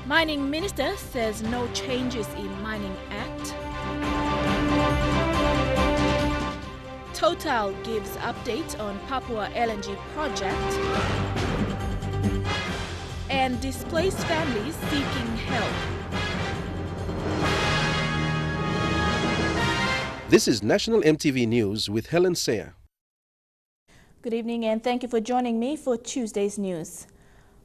Mining Minister says no changes in Mining Act. Total gives update on Papua LNG project. And displaced families seeking help. This is National EMTV News with Helen Sayer. Good evening and thank you for joining me for Tuesday's news.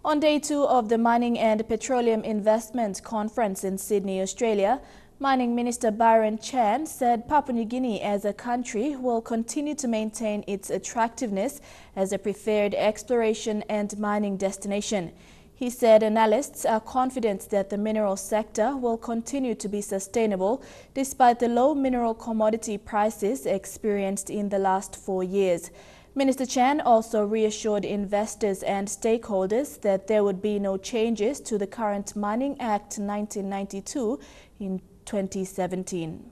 On day 2 of the Mining and Petroleum Investment Conference in Sydney, Australia, Mining Minister Byron Chan said Papua New Guinea as a country will continue to maintain its attractiveness as a preferred exploration and mining destination. He said analysts are confident that the mineral sector will continue to be sustainable despite the low mineral commodity prices experienced in the last 4 years. Minister Chan also reassured investors and stakeholders that there would be no changes to the current Mining Act 1992 in 2017.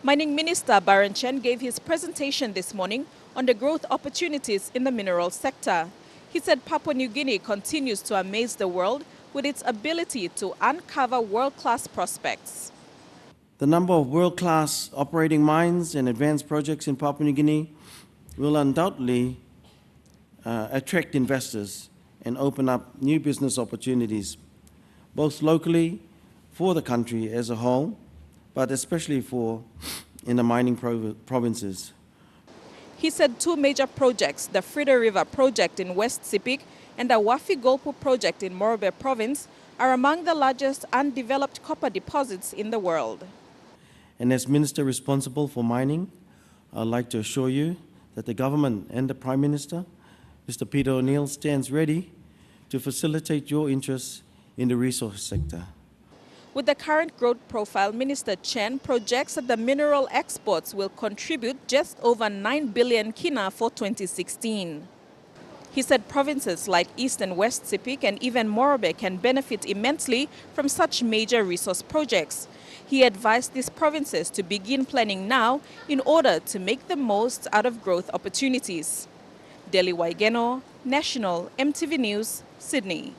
Mining Minister Byron Chan gave his presentation this morning on the growth opportunities in the mineral sector. He said Papua New Guinea continues to amaze the world with its ability to uncover world-class prospects. The number of world-class operating mines and advanced projects in Papua New Guinea will undoubtedly attract investors and open up new business opportunities, both locally for the country as a whole, but especially in the mining provinces. He said 2 major projects, the Frida River project in West Sepik and the Wafi-Golpu project in Morobe province, are among the largest undeveloped copper deposits in the world. And as Minister responsible for mining, I'd like to assure you that the government and the Prime Minister, Mr. Peter O'Neill, stands ready to facilitate your interests in the resource sector. With the current growth profile, Minister Chen projects that the mineral exports will contribute just over 9 billion kina for 2016. He said provinces like East and West Sepik and even Morobe can benefit immensely from such major resource projects. He advised these provinces to begin planning now in order to make the most out of growth opportunities. Deli Waigeno, National EMTV News, Sydney.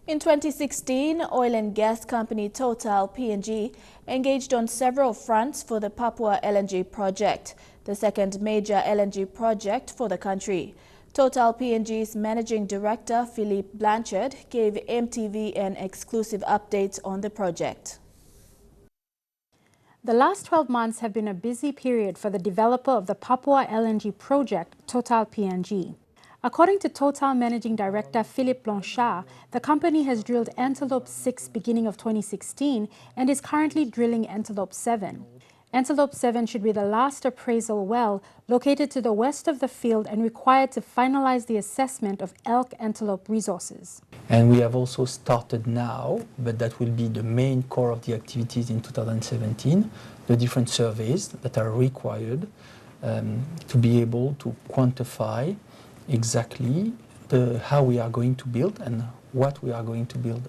In 2016, oil and gas company Total PNG engaged on several fronts for the Papua LNG project, the second major LNG project for the country. Total PNG's Managing Director Philippe Blanchard gave EMTV an exclusive update on the project. The last 12 months have been a busy period for the developer of the Papua LNG project, Total PNG. According to Total Managing Director Philippe Blanchard, the company has drilled Antelope 6 beginning of 2016 and is currently drilling Antelope 7. Antelope 7 should be the last appraisal well located to the west of the field and required to finalize the assessment of elk antelope resources. And we have also started now, but that will be the main core of the activities in 2017, the different surveys that are required to be able to quantify exactly how we are going to build and what we are going to build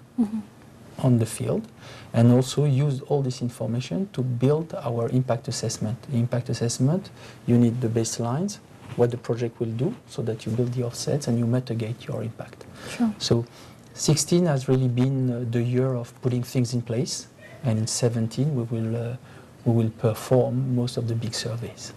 on the field, and also use all this information to build our impact assessment. The impact assessment, you need the baselines, what the project will do, so that you build the offsets and you mitigate your impact. Sure. So 16 has really been the year of putting things in place, and in 17 we will perform most of the big surveys.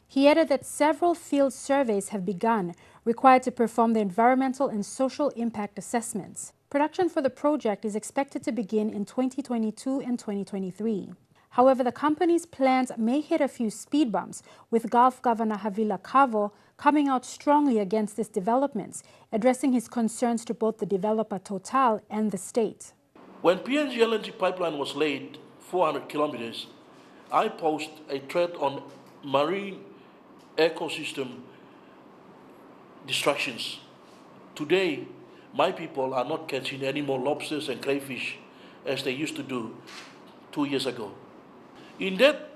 He added that several field surveys have begun, required to perform the environmental and social impact assessments. Production for the project is expected to begin in 2022 and 2023. However, the company's plans may hit a few speed bumps, with Gulf Governor Havila Kavo coming out strongly against these developments, addressing his concerns to both the developer Total and the state. When PNG LNG pipeline was laid 400 kilometers, I posed a threat on marine ecosystem destructions. Today, my people are not catching any more lobsters and crayfish as they used to do 2 years ago. In that,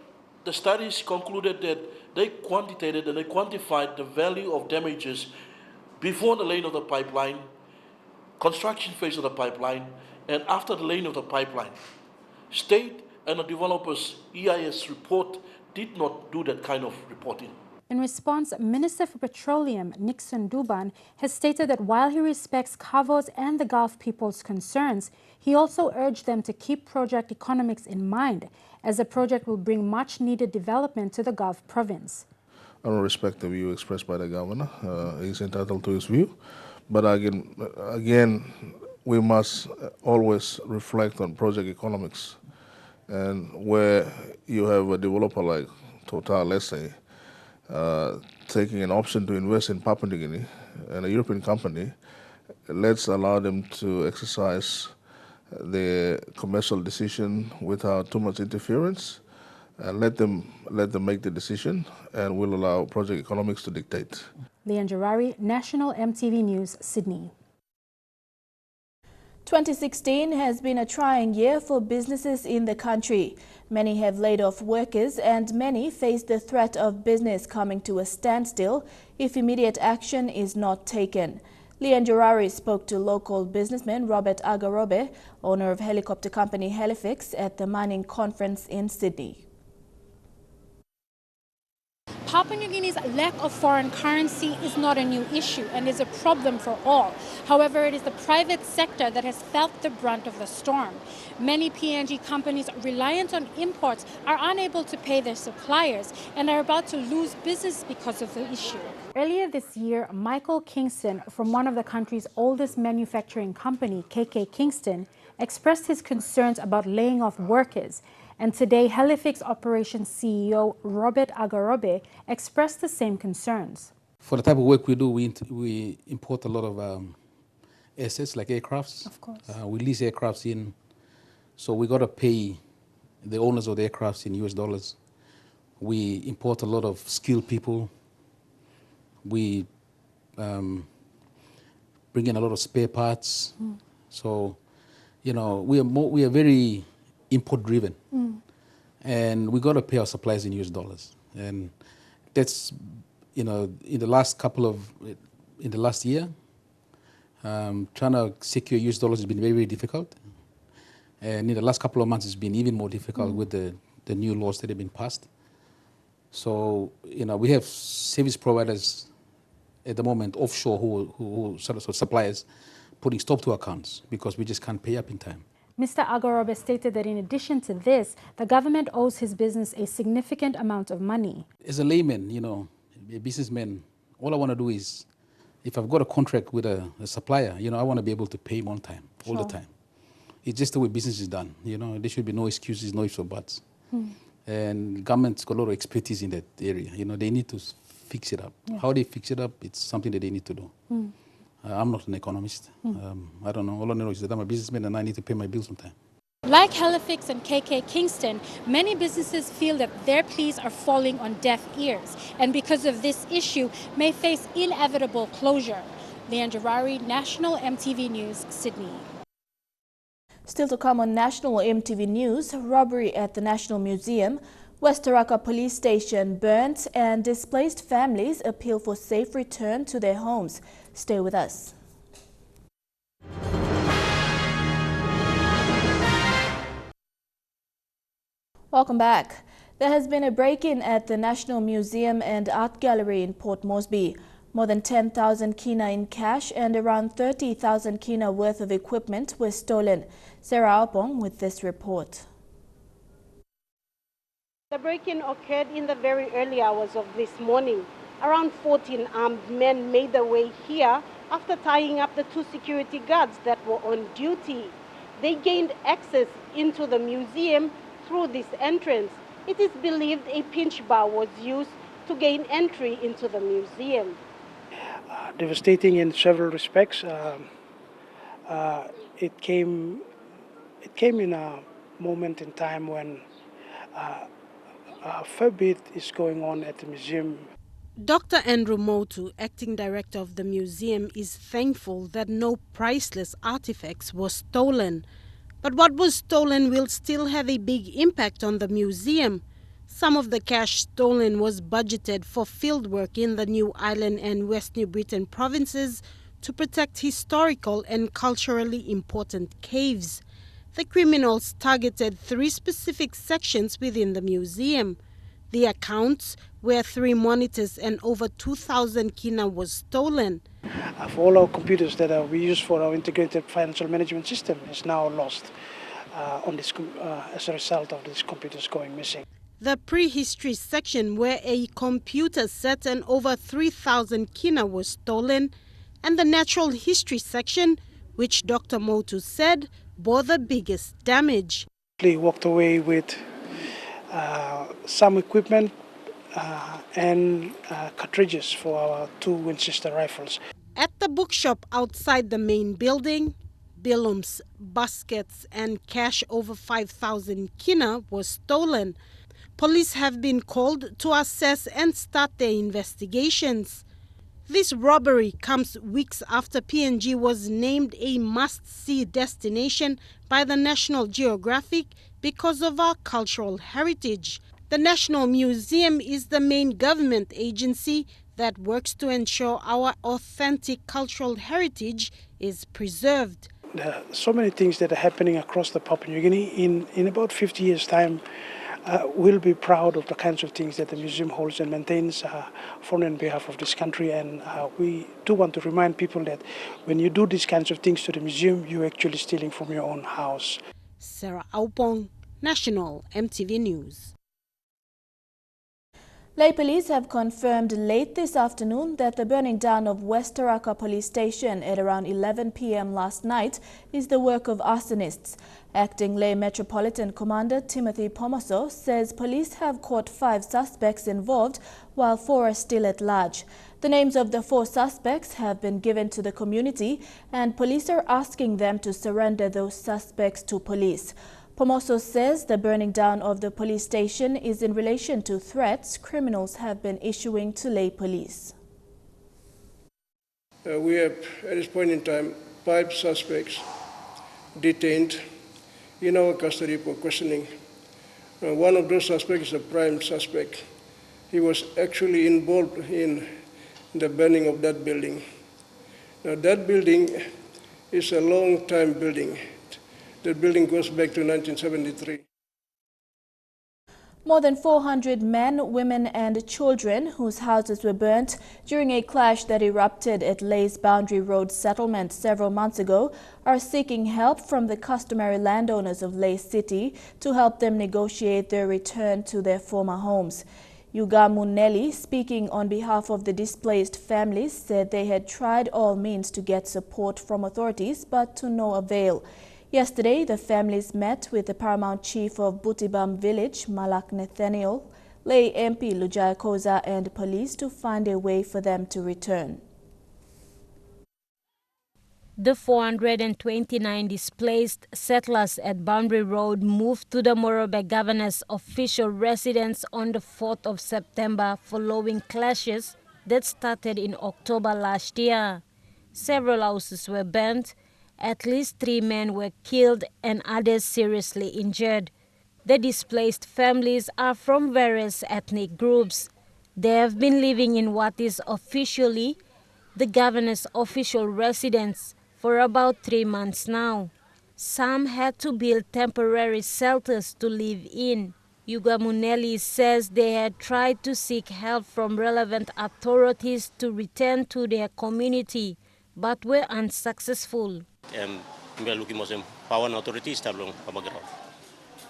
the studies concluded that they quantitated and they quantified the value of damages before the laying of the pipeline, construction phase of the pipeline, and after the laying of the pipeline. State and the developer's EIS report did not do that kind of reporting. In response, Minister for Petroleum Nixon Duban has stated that while he respects Cavo's and the Gulf people's concerns, he also urged them to keep project economics in mind, as the project will bring much-needed development to the Gulf province. I respect the view expressed by the governor. He's entitled to his view. But again, we must always reflect on project economics. And where you have a developer like Total, let's say, taking an option to invest in Papua New Guinea and a European company, let's allow them to exercise their commercial decision without too much interference, and let them make the decision, and we'll allow project economics to dictate. Leanne Jarari, National EMTV News, Sydney. 2016 has been a trying year for businesses in the country. Many have laid off workers and many face the threat of business coming to a standstill if immediate action is not taken. Leanne Jarari spoke to local businessman Robert Agarobe, owner of helicopter company Halifax, at the mining conference in Sydney. Papua New Guinea's lack of foreign currency is not a new issue and is a problem for all. However, it is the private sector that has felt the brunt of the storm. Many PNG companies reliant on imports are unable to pay their suppliers and are about to lose business because of the issue. Earlier this year, Michael Kingston from one of the country's oldest manufacturing company, KK Kingston, expressed his concerns about laying off workers. And today, Halifax Operations CEO Robert Agarobe expressed the same concerns. For the type of work we do, we import a lot of assets like aircrafts. Of course. We lease aircrafts in, so we got to pay the owners of the aircrafts in US dollars. We import a lot of skilled people. We bring in a lot of spare parts. So, you know, we are very import driven, and we got to pay our suppliers in US dollars, and that's, you know, in the last year, trying to secure US dollars has been very, very difficult, and in the last couple of months it's been even more difficult with the new laws that have been passed. So, you know, we have service providers at the moment offshore who sort of suppliers putting stop to accounts because we just can't pay up in time. Mr. Agarobe stated that in addition to this, the government owes his business a significant amount of money. As a layman, you know, a businessman, all I want to do is, if I've got a contract with a supplier, you know, I want to be able to pay him on time, all the time. It's just the way business is done. You know, there should be no excuses, no ifs or buts. And government's got a lot of expertise in that area. You know, they need to fix it up. How they fix it up, it's something that they need to do. I'm not an economist. I don't know. All I know is that I'm a businessman and I need to pay my bills on time. Like Halifax and KK Kingston, many businesses feel that their pleas are falling on deaf ears and because of this issue may face inevitable closure. Leanne Jarari, National EMTV News, Sydney. Still to come on National EMTV News, robbery at the National Museum, West Taraka Police Station burnt, and displaced families appeal for safe return to their homes. Stay with us. Welcome back. There has been a break-in at the National Museum and Art Gallery in Port Moresby. More than 10,000 kina in cash and around 30,000 kina worth of equipment were stolen. Sarah Alpong with this report. The break-in occurred in the very early hours of this morning. Around 14 armed men made their way here after tying up the 2 security guards that were on duty. They gained access into the museum through this entrance. It is believed a pinch bar was used to gain entry into the museum. Devastating in several respects. It came in a moment in time when a fair bit is going on at the museum. Dr. Andrew Motu, acting director of the museum, is thankful that no priceless artifacts were stolen. But what was stolen will still have a big impact on the museum. Some of the cash stolen was budgeted for fieldwork in the New Ireland and West New Britain provinces to protect historical and culturally important caves. The criminals targeted 3 specific sections within the museum. The accounts where 3 monitors and over 2,000 kina was stolen. Of all our computers that we use for our integrated financial management system is now lost as a result of these computers going missing. The prehistory section where a computer set and over 3,000 kina was stolen, and the natural history section, which Dr. Motu said bore the biggest damage. We walked away with some equipment and cartridges for our 2 Winchester rifles. At the bookshop outside the main building, bilums, baskets and cash over 5,000 kina was stolen. Police have been called to assess and start their investigations. This robbery comes weeks after PNG was named a must-see destination by the National Geographic because of our cultural heritage. The National Museum is the main government agency that works to ensure our authentic cultural heritage is preserved. There are so many things that are happening across the Papua New Guinea. In about 50 years' time, we'll be proud of the kinds of things that the museum holds and maintains for on behalf of this country. And we do want to remind people that when you do these kinds of things to the museum, you're actually stealing from your own house. Sarah Aupong, National EMTV News. Lay police have confirmed late this afternoon that the burning down of West Taraka police station at around 11 p.m. last night is the work of arsonists. Acting Lay Metropolitan Commander Timothy Pomoso says police have caught 5 suspects involved while 4 are still at large. The names of the 4 suspects have been given to the community and police are asking them to surrender those suspects to police. Pomoso says the burning down of the police station is in relation to threats criminals have been issuing to Lay police. We have, at this point in time, 5 suspects detained in our custody for questioning. One of those suspects is a prime suspect. He was actually involved in the burning of that building. Now, that building is a long-time building. The building goes back to 1973. More than 400 men, women and children whose houses were burnt during a clash that erupted at Lay's Boundary Road settlement several months ago are seeking help from the customary landowners of Lay City to help them negotiate their return to their former homes. Yugamu Nelly, speaking on behalf of the displaced families, said they had tried all means to get support from authorities but to no avail. Yesterday, the families met with the paramount chief of Butibam village, Malak Nathaniel, Lay MP Lujaya Koza and police to find a way for them to return. The 429 displaced settlers at Boundary Road moved to the Morobe governor's official residence on the 4th of September following clashes that started in October last year. Several houses were burnt. At least 3 men were killed and others seriously injured. The displaced families are from various ethnic groups. They have been living in what is officially the governor's official residence for about 3 months now. Some had to build temporary shelters to live in. Yugamuneli says they had tried to seek help from relevant authorities to return to their community, but were unsuccessful. We are looking for power and authorities.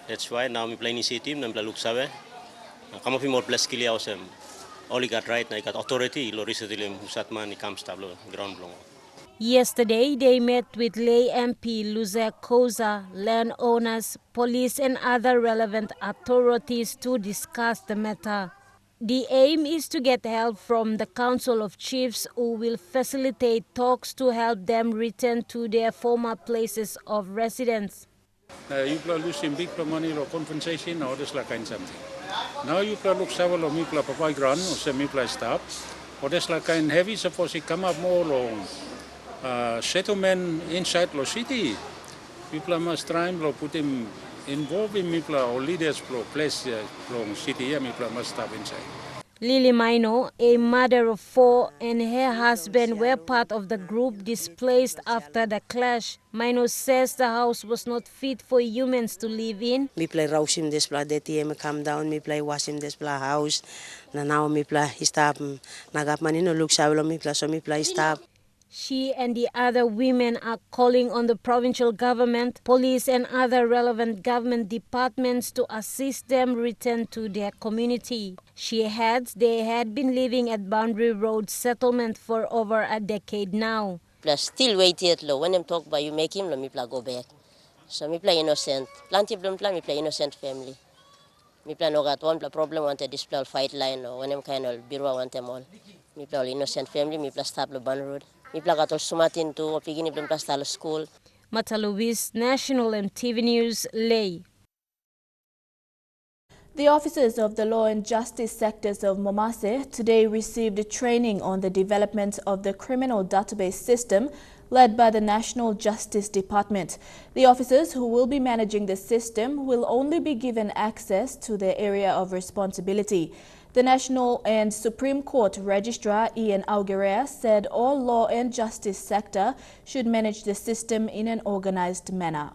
That's why now we play initiative. We look sabe. Come up with more place kili awesome. All got right. Na got authority. Lo recently usatman comes tablo ground blow. Yesterday, they met with Lay MP Lujaya Koza, landowners, police and other relevant authorities to discuss the matter. The aim is to get help from the Council of Chiefs who will facilitate talks to help them return to their former places of residence. You can lose some big money or compensation or this like something. Now you can look several of me Papua grant or semi staff or this like heavy suppose it come up more long settlement inside the city. People must try and put him involved in people or leaders for place long city. People must stop inside. Lily Maino, a mother of 4, and her husband were part of the group displaced after the clash. Maino says the house was not fit for humans to live in. Me play rausim this pla de TM come down, me play wasim this pla house. Na now me play stop. Nagap manino look sablo me play so me play stop. She and the other women are calling on the provincial government, police and other relevant government departments to assist them return to their community. She adds they had been living at Boundary Road settlement for over a decade now. Plus still wait yet low. When them talk about you make him, me play go back. So me play innocent. Plenty of them play, me play innocent family. Me play no got one play problem want to display fight line or when them kind of bureau want them all. Me play all innocent family, me play stop the Boundary Road. Me play got all sumatin to or pigini them play start school. Mata Luis, National EMTV News, Ley. The officers of the law and justice sectors of Momase today received training on the development of the criminal database system led by the National Justice Department. The officers who will be managing the system will only be given access to their area of responsibility. The National and Supreme Court Registrar Ian Augerea said all law and justice sector should manage the system in an organized manner.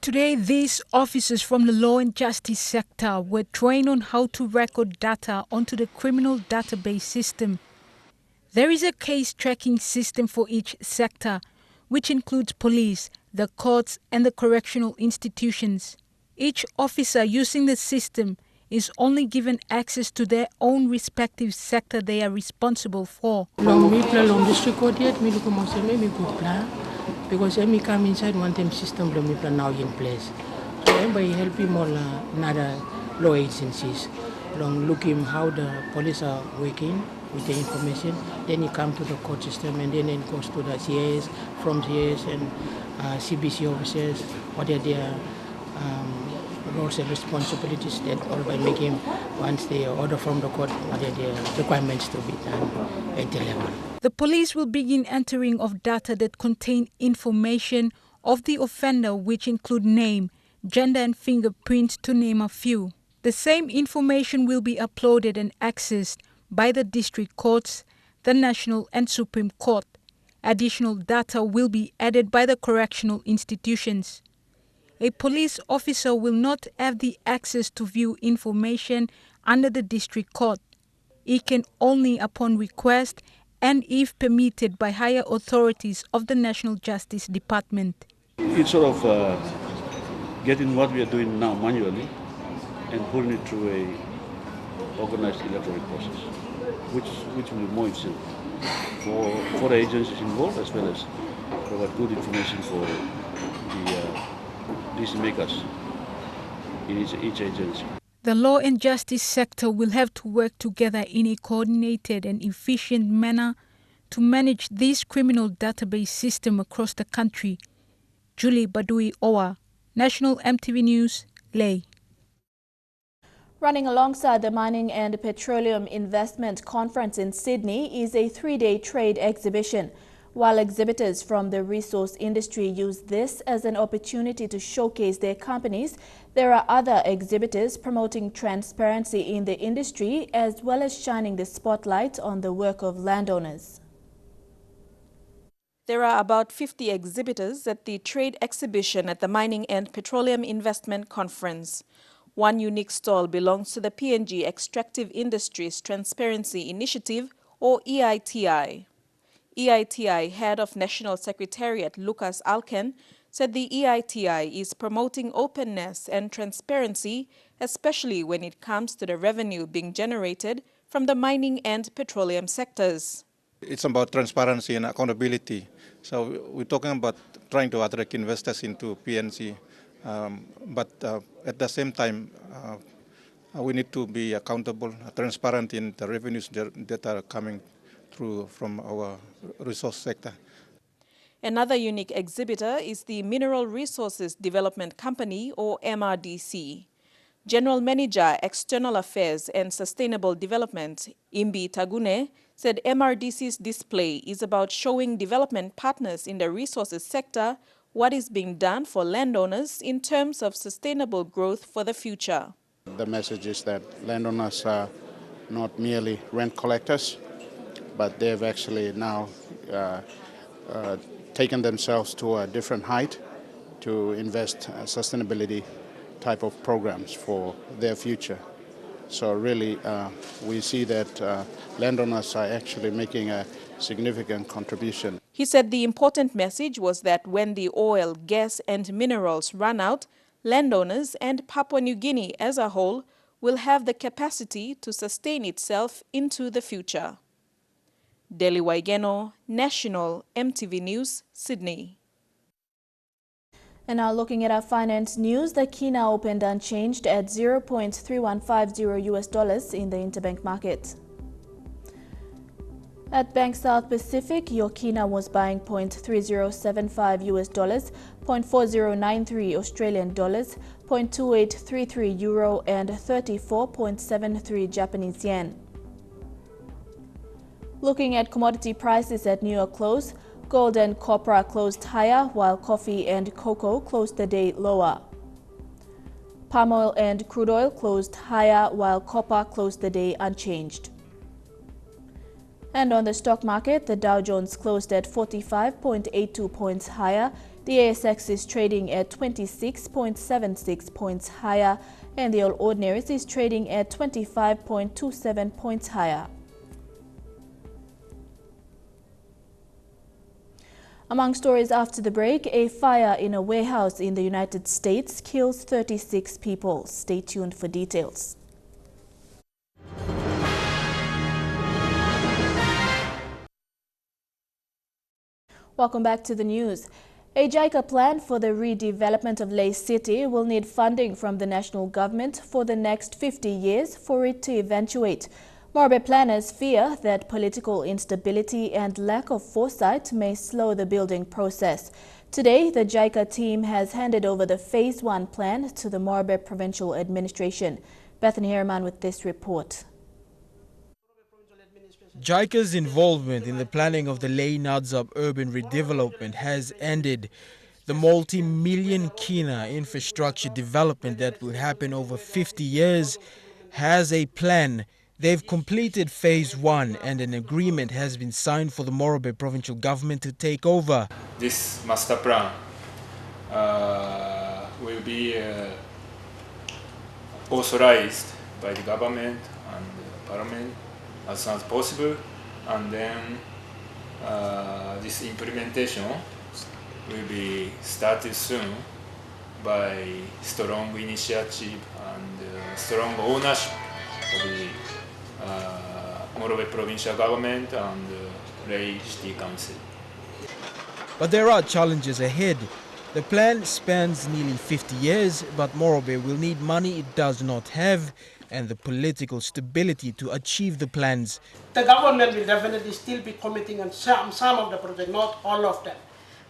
Today, these officers from the law and justice sector were trained on how to record data onto the criminal database system. There is a case tracking system for each sector, which includes police, the courts, and the correctional institutions. Each officer using the system is only given access to their own respective sector they are responsible for. Because when we come inside one time system that now in place. So everybody help him all another law agencies. Look him how the police are working with the information. Then he come to the court system and then it goes to the CAS, from CAS and CBC officers, what are their roles and responsibilities that all by making once they order from the court what are their requirements to be done at the level. The police will begin entering of data that contain information of the offender, which include name, gender and fingerprint, to name a few. The same information will be uploaded and accessed by the district courts, the National and Supreme Court. Additional data will be added by the correctional institutions. A police officer will not have the access to view information under the district court. He can only, upon request, and if permitted by higher authorities of the National Justice Department. It's sort of getting what we are doing now manually and putting it through a organized electronic process, which will be more efficient for the agencies involved as well as provide good information for the decision makers in each agency. The law and justice sector will have to work together in a coordinated and efficient manner to manage this criminal database system across the country. Julie Badui Owa, National EMTV News, Ley. Running alongside the Mining and Petroleum Investment Conference in Sydney is a 3-day trade exhibition. While exhibitors from the resource industry use this as an opportunity to showcase their companies, there are other exhibitors promoting transparency in the industry as well as shining the spotlight on the work of landowners. There are about 50 exhibitors at the trade exhibition at the Mining and Petroleum Investment Conference. One unique stall belongs to the PNG Extractive Industries Transparency Initiative, or EITI. EITI Head of National Secretariat Lucas Alken said the EITI is promoting openness and transparency, especially when it comes to the revenue being generated from the mining and petroleum sectors. It's about transparency and accountability. So we're talking about trying to attract investors into PNG, but at the same time, we need to be accountable, transparent in the revenues that are coming through from our resource sector. Another unique exhibitor is the Mineral Resources Development Company, or MRDC. General Manager, External Affairs and Sustainable Development, Imbi Tagune, said MRDC's display is about showing development partners in the resources sector what is being done for landowners in terms of sustainable growth for the future. The message is that landowners are not merely rent collectors, but they've actually now taken themselves to a different height to invest sustainability type of programs for their future. So really, we see that landowners are actually making a significant contribution. He said the important message was that when the oil, gas and minerals run out, landowners and Papua New Guinea as a whole will have the capacity to sustain itself into the future. Deli Waigeno, National EMTV News, Sydney. And now looking at our finance news, the kina opened unchanged at $0.3150 in the interbank market. At Bank South Pacific, your kina was buying $0.3075, $0.4093 Australian dollars, $0.2833 euro and 34.73 Japanese yen. Looking at commodity prices at New York close, gold and copper closed higher, while coffee and cocoa closed the day lower. Palm oil and crude oil closed higher, while copper closed the day unchanged. And on the stock market, the Dow Jones closed at 45.82 points higher, the ASX is trading at 26.76 points higher, and the All Ordinaries is trading at 25.27 points higher. Among stories after the break, a fire in a warehouse in the United States kills 36 people. Stay tuned for details. Welcome back to the news. A JICA plan for the redevelopment of Lae City will need funding from the national government for the next 50 years for it to eventuate. Morobe planners fear that political instability and lack of foresight may slow the building process. Today, the JICA team has handed over the Phase 1 plan to the Morobe Provincial Administration. Bethany Herman with this report. JICA's involvement in the planning of the Lae Nadzab urban redevelopment has ended. The multi-million kina infrastructure development that will happen over 50 years has a plan. They've completed Phase 1 and an agreement has been signed for the Morobe provincial government to take over. This master plan will be authorized by the government and the parliament as soon as possible, and then this implementation will be started soon by strong initiative and strong ownership of the Morobe provincial government and Lae City Council. But there are challenges ahead. The plan spans nearly 50 years, but Morobe will need money it does not have and the political stability to achieve the plans. The government will definitely still be committing on some of the projects, not all of them.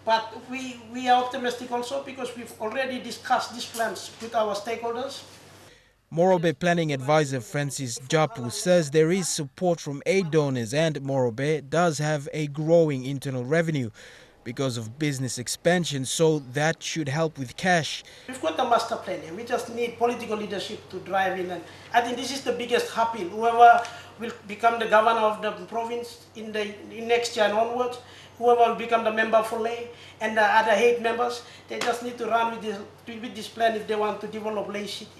But we are optimistic also because we've already discussed these plans with our stakeholders. Morobe planning advisor Francis Japu says there is support from aid donors and Morobe does have a growing internal revenue because of business expansion, so that should help with cash. We've got the master plan here. We just need political leadership to drive in, and I think this is the biggest happy. Whoever will become the governor of the province in next year and onwards, whoever will become the member for Lae and the other 8 members, they just need to run with this plan if they want to develop Lae City.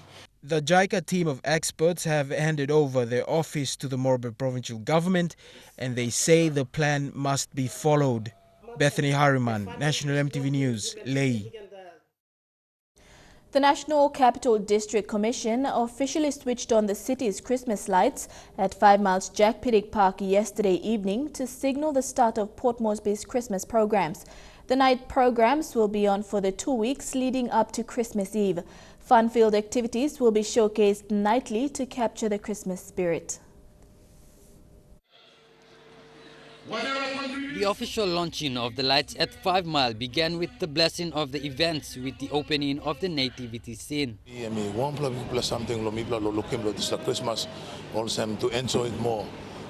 The JICA team of experts have handed over their office to the Morobe provincial government and they say the plan must be followed. Bethany Harriman, National EMTV News, Lae. The National Capital District Commission officially switched on the city's Christmas lights at 5 Miles Jack Piddick Park yesterday evening to signal the start of Port Moresby's Christmas programs. The night programs will be on for the 2 weeks leading up to Christmas Eve. Fun-filled activities will be showcased nightly to capture the Christmas spirit. The official launching of the lights at 5 Mile began with the blessing of the events with the opening of the nativity scene. Something looking this Christmas, also to enjoy it more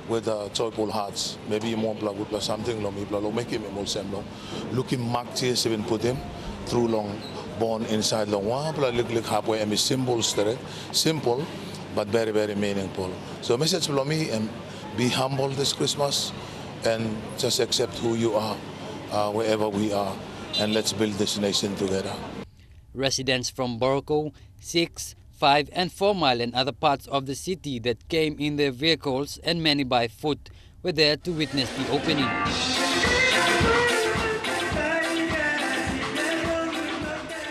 with joyful hearts. Maybe more something make him looking mark even put him through long born inside long one look halfway and simple but very, very meaningful. So message from me, and be humble this Christmas and just accept who you are wherever we are, and let's build this nation together. Residents from Boroko, 6, 5 and 4 Mile and other parts of the city that came in their vehicles and many by foot were there to witness the opening.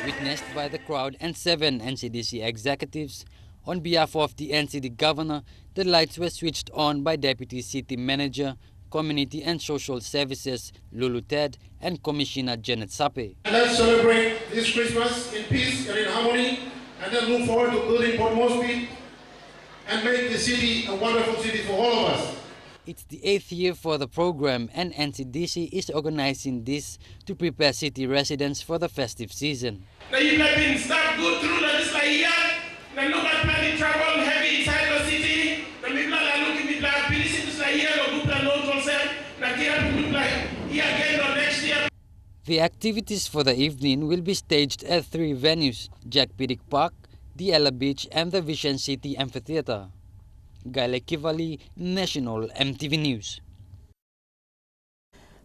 Witnessed by the crowd and 7 NCDC executives. On behalf of the NCD governor, the lights were switched on by Deputy City Manager, Community and Social Services Lulu Ted and Commissioner Janet Sape. Let's celebrate this Christmas in peace and in harmony, and then move forward to building Port Moresby and make the city a wonderful city for all of us. It's the 8th year for the program, and NCDC is organizing this to prepare city residents for the festive season. Now you have been stuck good through this year. Now look at planning travel heavy inside the city. Now people are looking at finishing this year or good plan concept. Now here again or next year. The activities for the evening will be staged at 3 venues: Jack Piddick Park, the Ella Beach and the Vision City Amphitheatre. Gaile Kivali, National EMTV News.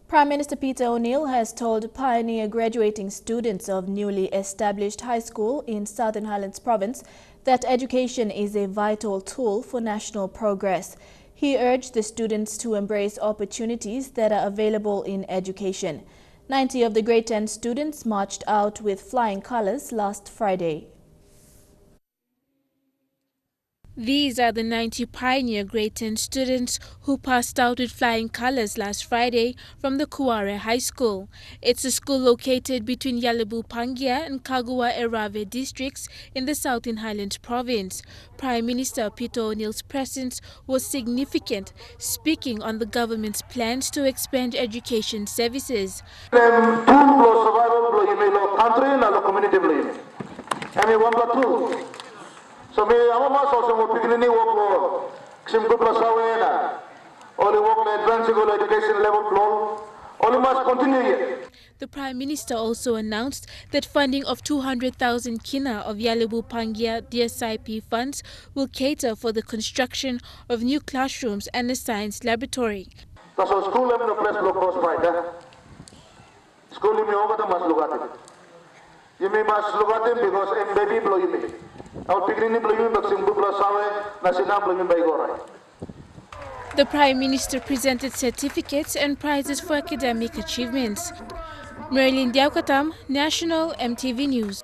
Prime Minister Peter O'Neill has told pioneer graduating students of newly established high school in Southern Highlands Province that education is a vital tool for national progress. He urged the students to embrace opportunities that are available in education. 90 of the grade 10 students marched out with flying colors last Friday. These are the 90 pioneer grade 10 students who passed out with flying colors last Friday from the Kuare High School. It's a school located between Yalibu Pangia and Kagua Erave districts in the Southern Highlands Province. Prime Minister Peter O'Neill's presence was significant, speaking on the government's plans to expand education services. So me amo so mo pigini wo sim ko plasawe only work na advancing education level flow only must continue. The Prime Minister also announced that funding of 200,000 kina of Yalibu Pangia DSIP funds will cater for the construction of new classrooms and a science laboratory. So school level place block cross right. School me over the must look at it. You may must look at it because baby blow you me. The Prime Minister presented certificates and prizes for academic achievements. Marilyn Diaukatam, National EMTV News.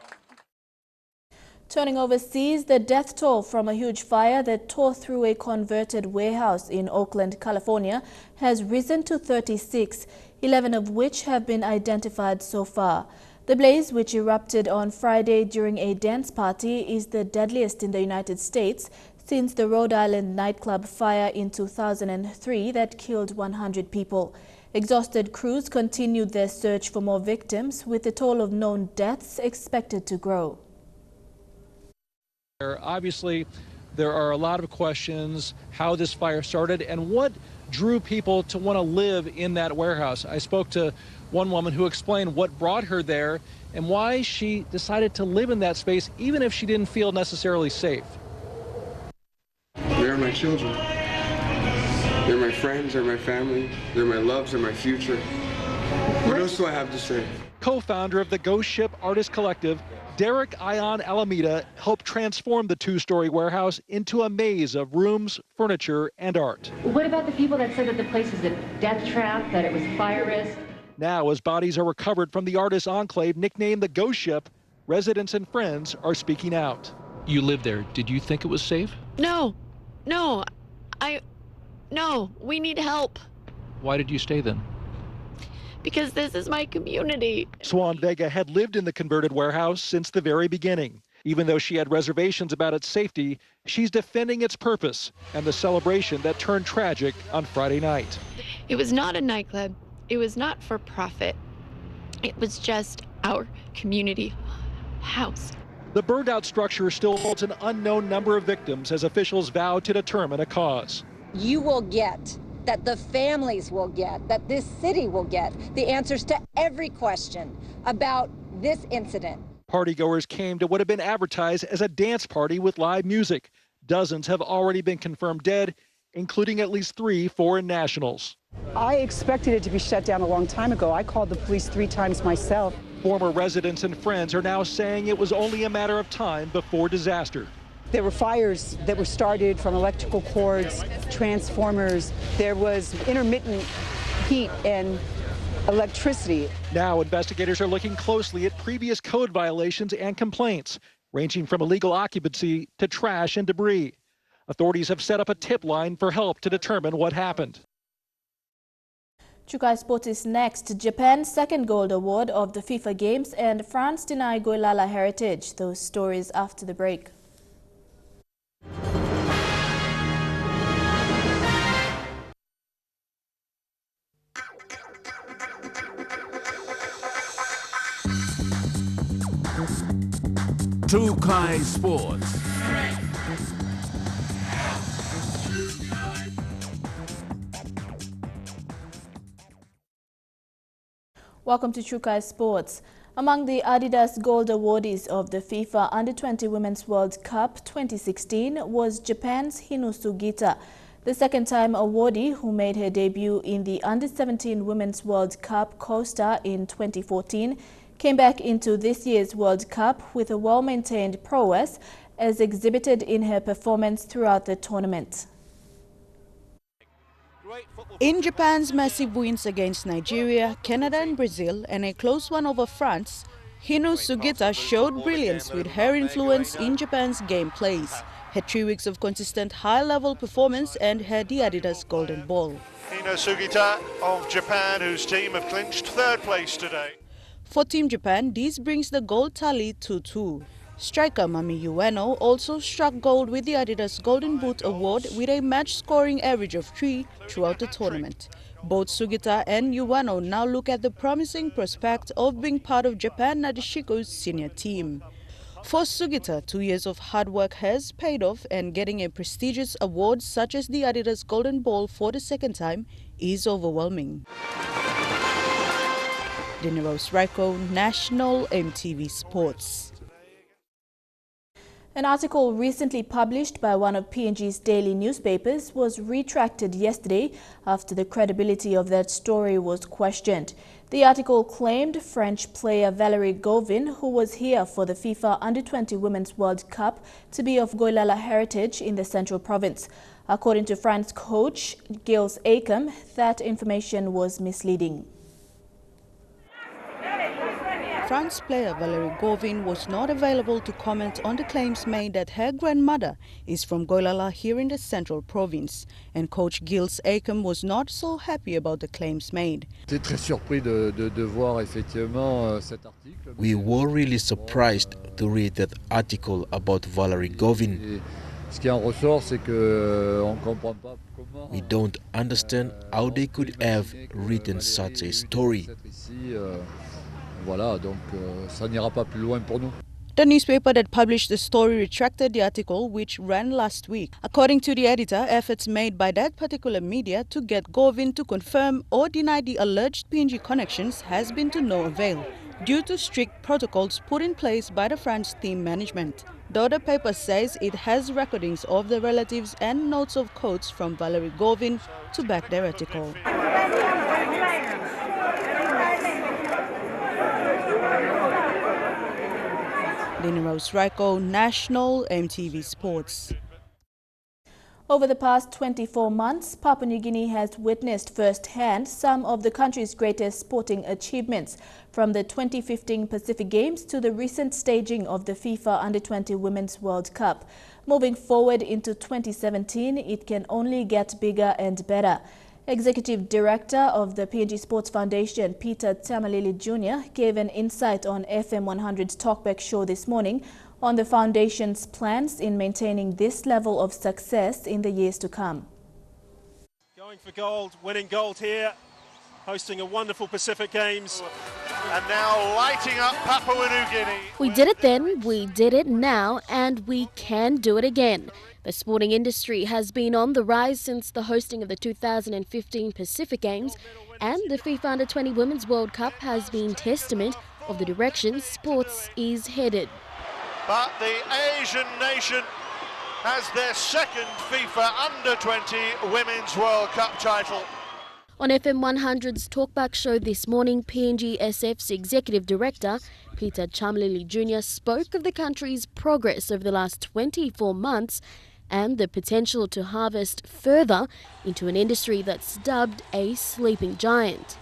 Turning overseas, the death toll from a huge fire that tore through a converted warehouse in Oakland, California, has risen to 36, 11 of which have been identified so far. The blaze, which erupted on Friday during a dance party, is the deadliest in the United States since the Rhode Island nightclub fire in 2003 that killed 100 people. Exhausted crews continued their search for more victims, with the toll of known deaths expected to grow. Obviously, there are a lot of questions how this fire started and what drew people to want to live in that warehouse. I spoke to one woman who explained what brought her there and why she decided to live in that space even if she didn't feel necessarily safe. They're my children. They're my friends, they're my family, they're my loves, they're my future. What else do I have to say? Co-founder of the Ghost Ship Artist Collective, Derek Ion Alameda, helped transform the two-story warehouse into a maze of rooms, furniture, and art. What about the people that said that the place was a death trap, that it was fire risk? Now, as bodies are recovered from the artist enclave nicknamed the Ghost Ship, residents and friends are speaking out. You lived there. Did you think it was safe? No, we need help. Why did you stay then? Because this is my community. Swan Vega had lived in the converted warehouse since the very beginning. Even though she had reservations about its safety, she's defending its purpose and the celebration that turned tragic on Friday night. It was not a nightclub. It was not for profit. It was just our community house. The burned out structure still holds an unknown number of victims as officials vow to determine a cause. You will get, that the families will get, that this city will get the answers to every question about this incident. Partygoers came to what had been advertised as a dance party with live music. Dozens have already been confirmed dead, including at least 3 foreign nationals. I expected it to be shut down a long time ago. I called the police 3 times myself. Former residents and friends are now saying it was only a matter of time before disaster. There were fires that were started from electrical cords, transformers. There was intermittent heat and electricity. Now investigators are looking closely at previous code violations and complaints, ranging from illegal occupancy to trash and debris. Authorities have set up a tip line for help to determine what happened. Chukai Sports is next. Japan's second gold award of the FIFA Games, and France deny Goilala heritage. Those stories after the break. Chukai Sports. Welcome to Chukai Sports. Among the Adidas Gold awardees of the FIFA Under-20 Women's World Cup 2016 was Japan's Hino Sugita, the second-time awardee who made her debut in the Under-17 Women's World Cup Costa in 2014, came back into this year's World Cup with a well-maintained prowess as exhibited in her performance throughout the tournament. In Japan's massive wins against Nigeria, Canada and Brazil, and a close one over France, Hino Sugita showed brilliance with her influence in Japan's game plays, her 3 weeks of consistent high-level performance, and her the Adidas Golden Ball. Hino Sugita of Japan, whose team have clinched 3rd place today. For Team Japan, this brings the gold tally to 2. Striker Mami Ueno also struck gold with the Adidas Golden Boot Award with a match-scoring average of 3 throughout the tournament. Both Sugita and Ueno now look at the promising prospect of being part of Japan Nadeshiko's senior team. For Sugita, 2 years of hard work has paid off, and getting a prestigious award such as the Adidas Golden Ball for the second time is overwhelming. Dinero Sraiko, National EMTV Sports. An article recently published by one of PNG's daily newspapers was retracted yesterday after the credibility of that story was questioned. The article claimed French player Valerie Gauvin, who was here for the FIFA Under-20 Women's World Cup, to be of Goilala heritage in the Central Province. According to France coach Gilles Acom, that information was misleading. France player Valerie Gauvin was not available to comment on the claims made that her grandmother is from Goilala here in the Central Province, and coach Gilles Acom was not so happy about the claims made. We were really surprised to read that article about Valerie Gauvin. We don't understand how they could have written such a story. The newspaper that published the story retracted the article, which ran last week. According to the editor, efforts made by that particular media to get Gauvin to confirm or deny the alleged PNG connections has been to no avail, due to strict protocols put in place by the French team management. Though the paper says it has recordings of the relatives and notes of quotes from Valerie Gauvin to back their article. Dinero Sraiko, National EMTV Sports. Over the past 24 months, Papua New Guinea has witnessed firsthand some of the country's greatest sporting achievements, from the 2015 Pacific Games to the recent staging of the FIFA Under-20 Women's World Cup. Moving forward into 2017, it can only get bigger and better. Executive Director of the PNG Sports Foundation, Peter Tamalili Jr., gave an insight on FM 100's Talkback show this morning on the Foundation's plans in maintaining this level of success in the years to come. Going for gold, winning gold here, hosting a wonderful Pacific Games, and now lighting up Papua New Guinea. We did it then, we did it now, and we can do it again. The sporting industry has been on the rise since the hosting of the 2015 Pacific Games, and the FIFA Under-20 Women's World Cup has been testament of the direction sports is headed. But the Asian nation has their second FIFA Under-20 Women's World Cup title. On FM 100's Talkback show this morning, PNG-SF's Executive Director, Peter Chamlili Jr. spoke of the country's progress over the last 24 months and the potential to harvest further into an industry that's dubbed a sleeping giant.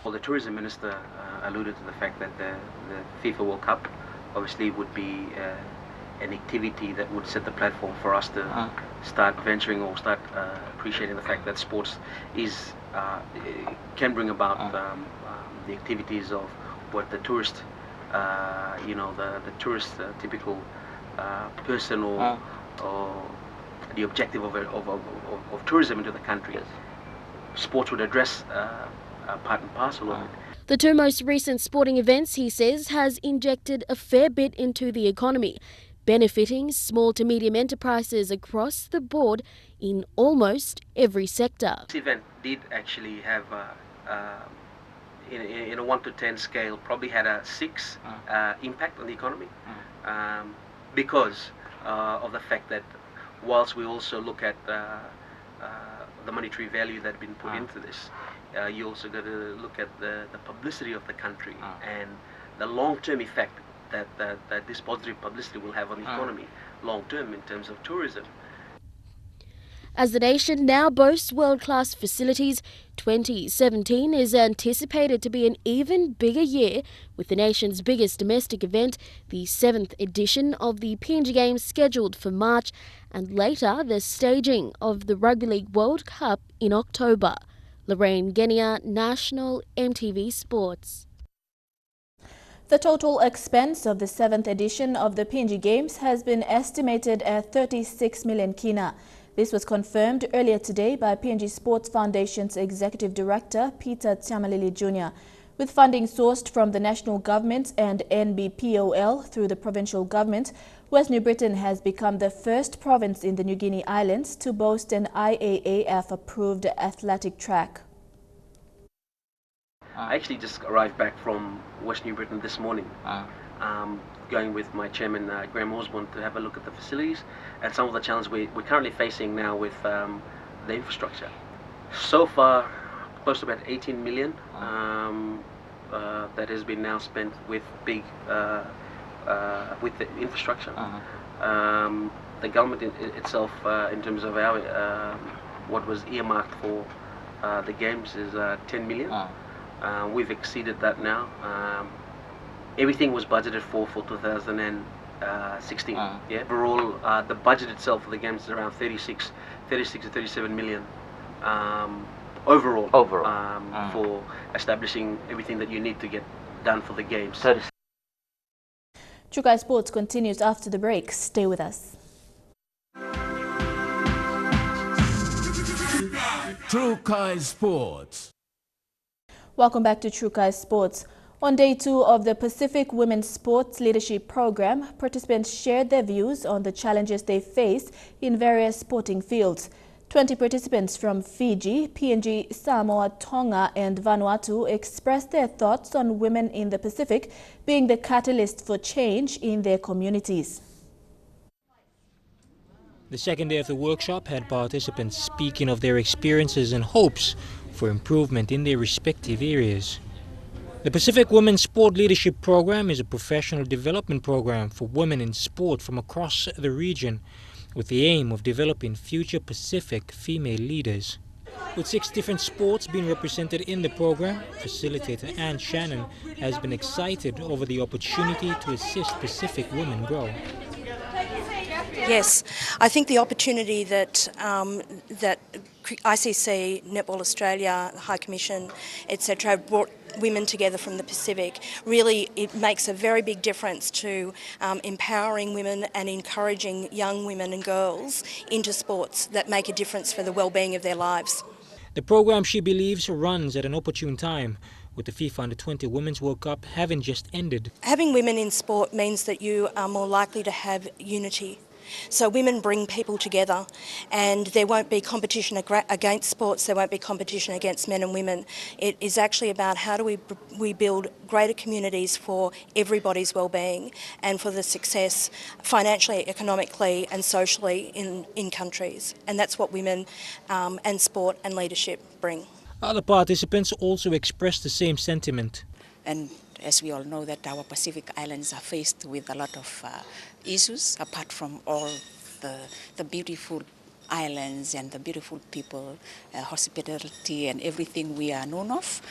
Well, the tourism minister alluded to the fact that the FIFA World Cup obviously would be an activity that would set the platform for us to start venturing or start appreciating the fact that sports is can bring about the activities of what the tourist, the tourist typical person or the objective of tourism into the country. Sports would address part and parcel of it. The two most recent sporting events, he says, has injected a fair bit into the economy, benefiting small to medium enterprises across the board in almost every sector. This event did actually have, in a 1 to 10 scale, probably had a 6 impact on the economy because of the fact that whilst we also look at the monetary value that had been put into this, you also got to look at the publicity of the country and the long-term effect that this positive publicity will have on the economy long-term in terms of tourism. As the nation now boasts world-class facilities, 2017 is anticipated to be an even bigger year, with the nation's biggest domestic event, the 7th edition of the PNG Games, scheduled for March, and later the staging of the Rugby League World Cup in October. Lorraine Genia, National EMTV Sports. The total expense of the 7th edition of the PNG Games has been estimated at 36 million kina. This was confirmed earlier today by PNG Sports Foundation's Executive Director, Peter Chamalili Jr. With funding sourced from the national government and NBPOL through the provincial government, West New Britain has become the first province in the New Guinea Islands to boast an IAAF-approved athletic track. I actually just arrived back from West New Britain this morning, going with my chairman, Graham Osborne, to have a look at the facilities and some of the challenges we're currently facing now with the infrastructure. So far, close to about 18 million that has been now spent with with the infrastructure. The government itself, in terms of our what was earmarked for the games, is 10 million. We've exceeded that now. Everything was budgeted for 2016. Yeah. Overall, the budget itself for the games is around 36 to 37 million. Overall. For establishing everything that you need to get done for the games. Trukai Sports continues after the break. Stay with us. Trukai Sports. Welcome back to Trukai Sports. On day 2 of the Pacific Women's Sports Leadership Program, participants shared their views on the challenges they face in various sporting fields. 20 participants from Fiji, PNG, Samoa, Tonga and Vanuatu expressed their thoughts on women in the Pacific being the catalyst for change in their communities. The second day of the workshop had participants speaking of their experiences and hopes for improvement in their respective areas. The Pacific Women's Sport Leadership Program is a professional development program for women in sport from across the region, with the aim of developing future Pacific female leaders. With 6 different sports being represented in the program, facilitator Ann Shannon has been excited over the opportunity to assist Pacific women grow. Yes, I think the opportunity that ICC, Netball Australia, High Commission, etc. have brought women together from the Pacific, really it makes a very big difference to empowering women and encouraging young women and girls into sports that make a difference for the well-being of their lives. The program, she believes, runs at an opportune time, with the FIFA Under-20 Women's World Cup having just ended. Having women in sport means that you are more likely to have unity. So women bring people together, and there won't be competition against sports, there won't be competition against men and women. It is actually about how do we build greater communities for everybody's well-being and for the success financially, economically and socially in countries. And that's what women and sport and leadership bring. Other participants also expressed the same sentiment. And as we all know that our Pacific Islands are faced with a lot of issues, apart from all the beautiful islands and the beautiful people, hospitality and everything we are known of.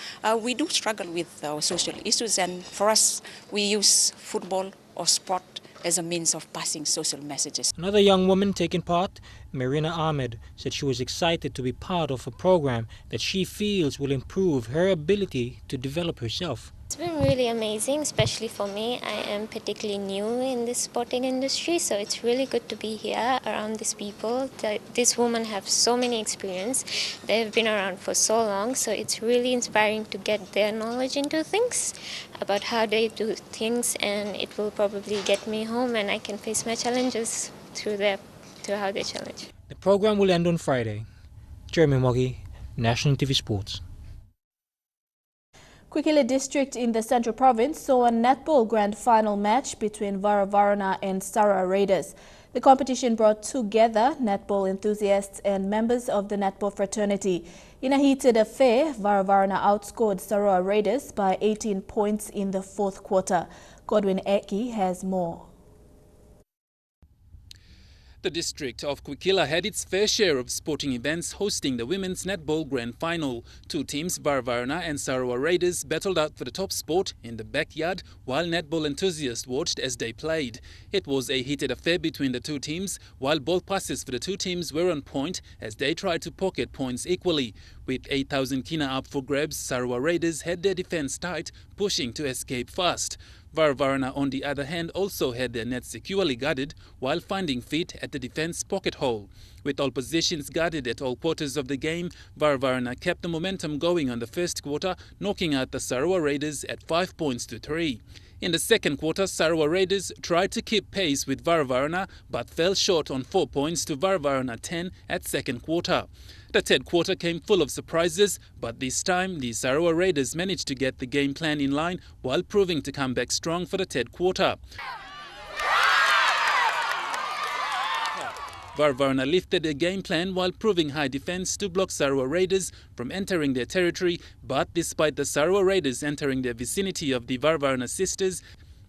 We do struggle with our social issues, and for us, we use football or sport as a means of passing social messages. Another young woman taking part, Marina Ahmed, said she was excited to be part of a program that she feels will improve her ability to develop herself. It's been really amazing, especially for me. I am particularly new in the sporting industry, so it's really good to be here around these people. These women have so many experience. They've been around for so long, so it's really inspiring to get their knowledge into things, about how they do things, and it will probably get me home and I can face my challenges through how they challenge. The program will end on Friday. Jeremy Moggy, National TV Sports. Kwikila District in the Central Province saw a netball grand final match between Varavarana and Sarah Raiders. The competition brought together netball enthusiasts and members of the netball fraternity. In a heated affair, Varavarana outscored Sarah Raiders by 18 points in the fourth quarter. Godwin Eki has more. The district of Kwikila had its fair share of sporting events hosting the Women's Netball Grand Final. Two teams, Varavarana and Sarawak Raiders, battled out for the top spot in the backyard while netball enthusiasts watched as they played. It was a heated affair between the two teams, while ball passes for the two teams were on point as they tried to pocket points equally. With 8,000 kina up for grabs, Sarawak Raiders had their defense tight, pushing to escape fast. Varavarana, on the other hand, also had their nets securely guarded while finding feet at the defense pocket hole. With all positions guarded at all quarters of the game, Varavarana kept the momentum going on the first quarter, knocking out the Sarawak Raiders at 5 points to 3. In the second quarter, Sarawak Raiders tried to keep pace with Varavarana but fell short on 4 points to Varavarana 10 at second quarter. The third quarter came full of surprises, but this time the Sarawak Raiders managed to get the game plan in line while proving to come back strong for the third quarter. Varavarana lifted their game plan while proving high defense to block Sarawak Raiders from entering their territory, but despite the Sarawak Raiders entering the vicinity of the Varavarana sisters,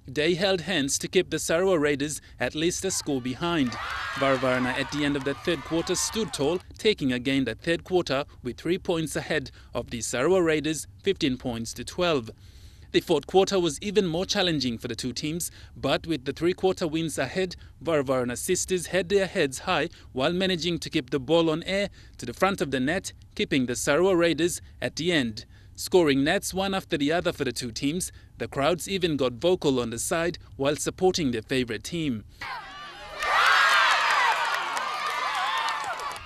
they held hands to keep the Sarawak Raiders at least a score behind. Varavarana at the end of the third quarter stood tall, taking again the third quarter with 3 points ahead of the Sarawak Raiders, 15 points to 12. The fourth quarter was even more challenging for the two teams, but with the three-quarter wins ahead, Varavarana sisters had their heads high while managing to keep the ball on air to the front of the net, keeping the Sarawak Raiders at the end. Scoring nets one after the other for the two teams, the crowds even got vocal on the side while supporting their favourite team.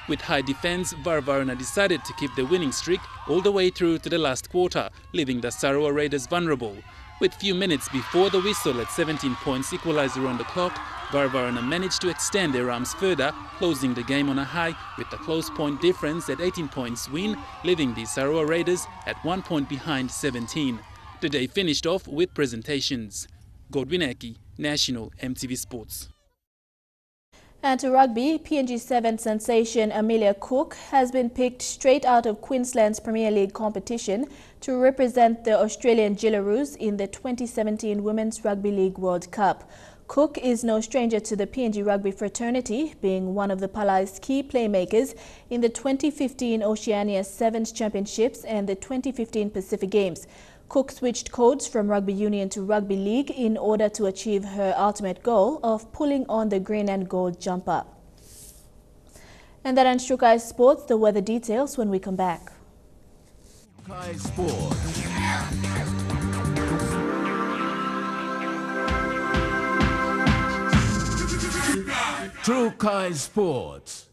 With high defence, Varavarana decided to keep the winning streak all the way through to the last quarter, leaving the Sarawak Raiders vulnerable. With few minutes before the whistle at 17 points equaliser on the clock, Varavarana managed to extend their arms further, closing the game on a high with a close point difference at 18 points win, leaving the Sarawak Raiders at 1 point behind 17. The day finished off with presentations. Godwin Eki, National EMTV Sports. And to rugby, PNG 7 sensation Amelia Cook has been picked straight out of Queensland's Premier League competition to represent the Australian Jillaroos in the 2017 Women's Rugby League World Cup. Cook is no stranger to the PNG rugby fraternity, being one of the Palai's key playmakers in the 2015 Oceania Sevens Championships and the 2015 Pacific Games. Cook switched codes from rugby union to rugby league in order to achieve her ultimate goal of pulling on the green and gold jumper. And that ends Trukai Sports. The weather details when we come back. Trukai Sports. Trukai Sports.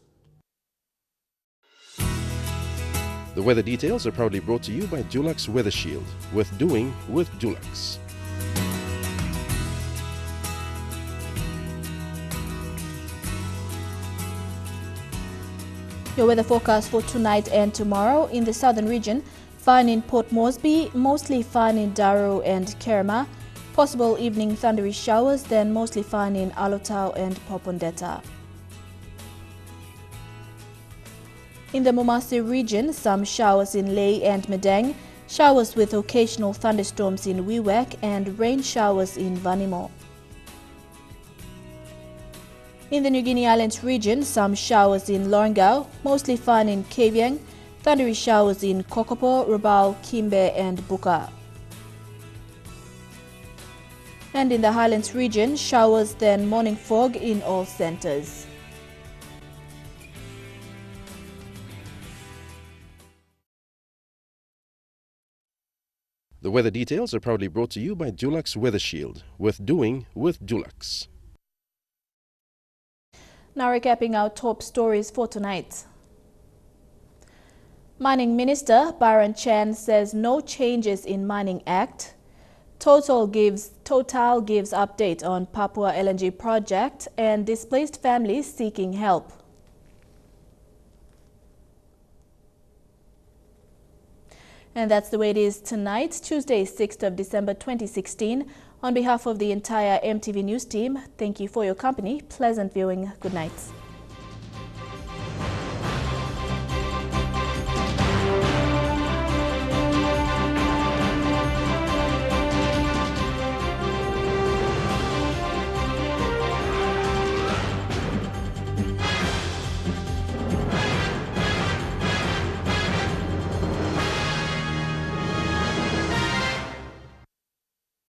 The weather details are proudly brought to you by Dulux Weather Shield. Worth doing with Dulux. 2 Your weather forecast for tonight and tomorrow: in the southern region, fine in Port Moresby, mostly fine in Darrow and Kerema. Possible evening thundery showers, then mostly fine in Alotau and Popondetta. In the Mumasi region, some showers in Lae and Medang, showers with occasional thunderstorms in Wewak, and rain showers in Vanimo. In the New Guinea Islands region, some showers in Lorengau, mostly fine in Kavieng, thundery showers in Kokopo, Rabaul, Kimbe and Buka. And in the Highlands region, showers then morning fog in all centres. The weather details are proudly brought to you by Dulux Weather Shield, with doing with Dulux. Now recapping our top stories for tonight. Mining Minister Byron Chan says no changes in Mining Act. Total gives update on Papua LNG project, and displaced families seeking help. And that's the way it is tonight, Tuesday, 6th of December 2016. On behalf of the entire EMTV News team, thank you for your company. Pleasant viewing. Good night.